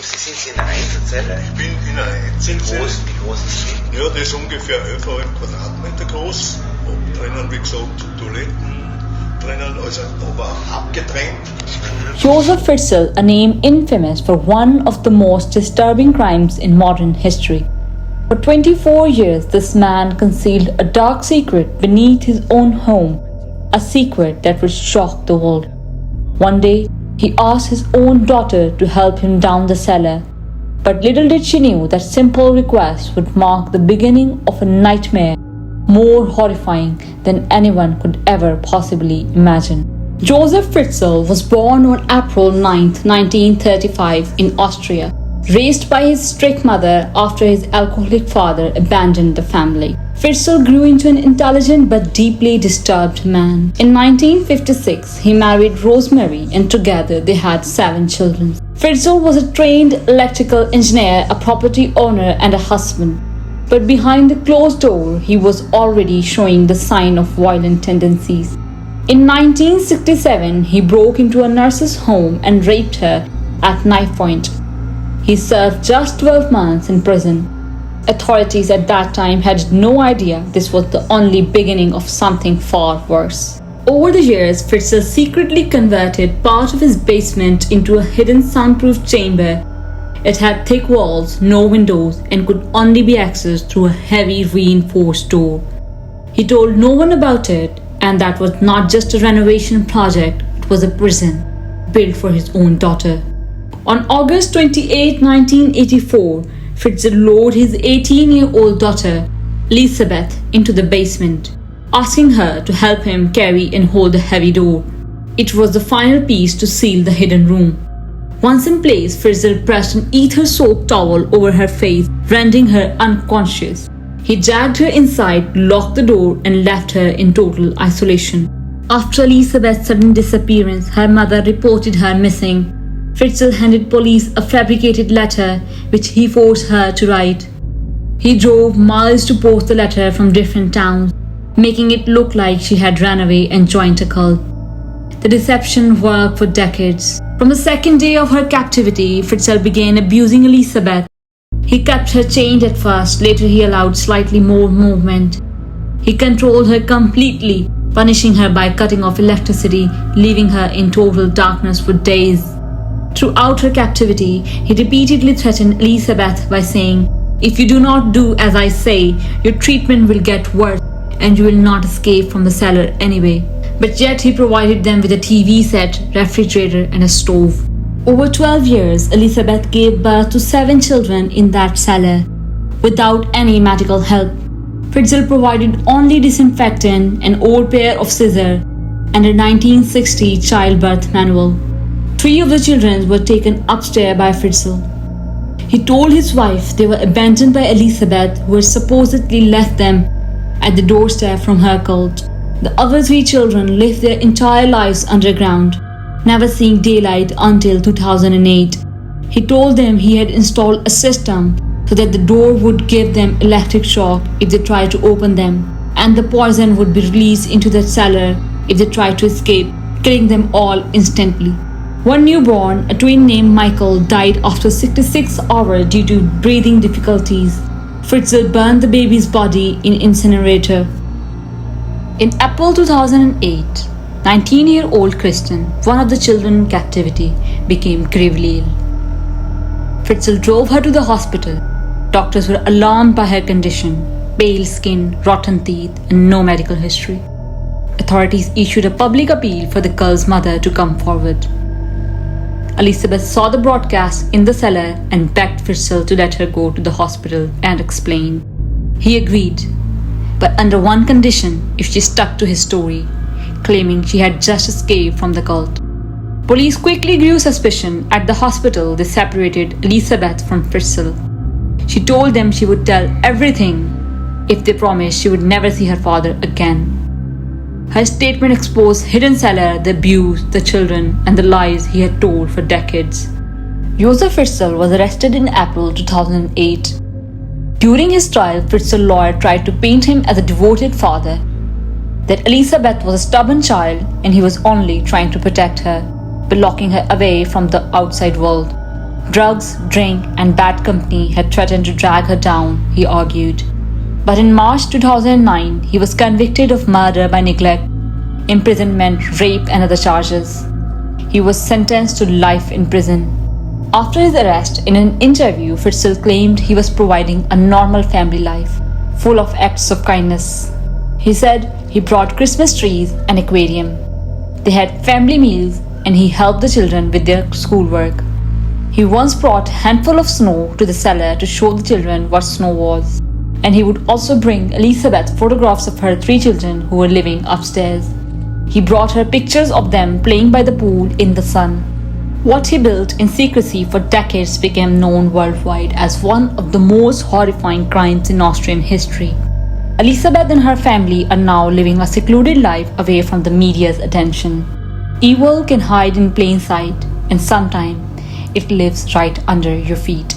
Sind Sie in einer Einzelzelle? Ich bin in einer Einzelzelle. Wie groß ist die? Ja, das ist ungefähr 11,5 Quadratmeter groß. Und drinnen, wie gesagt, Toiletten drinnen, also aber abgetrennt. Josef Fritzl, a name infamous for one of the most disturbing crimes in modern history. For 24 years, this man concealed a dark secret beneath his own home, a secret that would shock the world. One day, he asked his own daughter to help him down the cellar, but little did she know that simple request would mark the beginning of a nightmare more horrifying than anyone could ever possibly imagine. Josef Fritzl was born on April 9, 1935 in Austria, raised by his strict mother after his alcoholic father abandoned the family. Fritzl grew into an intelligent but deeply disturbed man. In 1956, he married Rosemary and together they had 7 children. Fritzl was a trained electrical engineer, a property owner and a husband. But behind the closed door, he was already showing the sign of violent tendencies. In 1967, he broke into a nurse's home and raped her at knife point. He served just 12 months in prison. Authorities at that time had no idea this was the only beginning of something far worse. Over the years, Fritzl secretly converted part of his basement into a hidden soundproof chamber. It had thick walls, no windows, and could only be accessed through a heavy reinforced door. He told no one about it, and that was not just a renovation project, it was a prison built for his own daughter. On August 28, 1984, Fritzl lured his 18-year-old daughter, Elisabeth, into the basement, asking her to help him carry and hold the heavy door. It was the final piece to seal the hidden room. Once in place, Fritzl pressed an ether-soaked towel over her face, rendering her unconscious. He dragged her inside, locked the door, and left her in total isolation. After Elisabeth's sudden disappearance, her mother reported her missing. Fritzl handed police a fabricated letter which he forced her to write. He drove miles to post the letter from different towns, making it look like she had run away and joined a cult. The deception worked for decades. From the second day of her captivity, Fritzl began abusing Elisabeth. He kept her chained at first, later he allowed slightly more movement. He controlled her completely, punishing her by cutting off electricity, leaving her in total darkness for days. Throughout her captivity, he repeatedly threatened Elisabeth by saying, "If you do not do as I say, your treatment will get worse and you will not escape from the cellar anyway." But yet he provided them with a TV set, refrigerator and a stove. Over 12 years, Elisabeth gave birth to 7 children in that cellar, without any medical help. Fritzl provided only disinfectant, an old pair of scissors, and a 1960 childbirth manual. 3 of the children were taken upstairs by Fritzl. He told his wife they were abandoned by Elisabeth, who had supposedly left them at the doorstep from her cult. The other 3 children lived their entire lives underground, never seeing daylight until 2008. He told them he had installed a system so that the door would give them electric shock if they tried to open them, and the poison would be released into the cellar if they tried to escape, killing them all instantly. One newborn, a twin named Michael, died after 66 hours due to breathing difficulties. Fritzl burned the baby's body in incinerator. In April 2008, 19-year-old Kristen, one of the children in captivity, became gravely ill. Fritzl drove her to the hospital. Doctors were alarmed by her condition: pale skin, rotten teeth, and no medical history. Authorities issued a public appeal for the girl's mother to come forward. Elisabeth saw the broadcast in the cellar and begged Fritzl to let her go to the hospital and explain. He agreed, but under one condition: if she stuck to his story, claiming she had just escaped from the cult. Police quickly grew suspicion. At the hospital, they separated Elisabeth from Fritzl. She told them she would tell everything if they promised she would never see her father again. Her statement exposed hidden cellar, the abuse, the children, and the lies he had told for decades. Josef Fritzl was arrested in April 2008. During his trial, Fritzl's lawyer tried to paint him as a devoted father, that Elisabeth was a stubborn child and he was only trying to protect her by locking her away from the outside world. Drugs, drink, and bad company had threatened to drag her down, he argued. But in March 2009, he was convicted of murder by neglect, imprisonment, rape, and other charges. He was sentenced to life in prison. After his arrest, in an interview, Fritzl claimed he was providing a normal family life, full of acts of kindness. He said he brought Christmas trees and aquarium. They had family meals and he helped the children with their schoolwork. He once brought a handful of snow to the cellar to show the children what snow was. And he would also bring Elizabeth photographs of her 3 children who were living upstairs. He brought her pictures of them playing by the pool in the sun. What he built in secrecy for decades became known worldwide as one of the most horrifying crimes in Austrian history. Elizabeth and her family are now living a secluded life away from the media's attention. Evil can hide in plain sight, and sometimes it lives right under your feet.